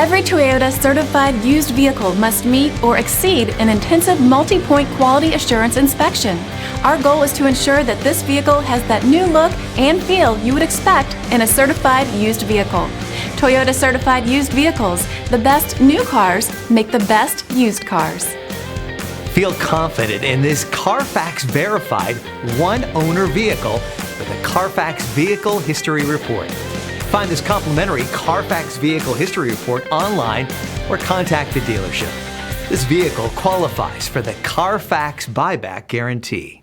Every Toyota certified used vehicle must meet or exceed an intensive multi-point quality assurance inspection. Our goal is to ensure that this vehicle has that new look and feel you would expect in a certified used vehicle. Toyota certified used vehicles. The best new cars make the best used cars. Feel confident in this Carfax verified one-owner vehicle with a Carfax Vehicle History Report. Find this complimentary Carfax Vehicle History Report online or contact the dealership. This vehicle qualifies for the Carfax Buyback Guarantee.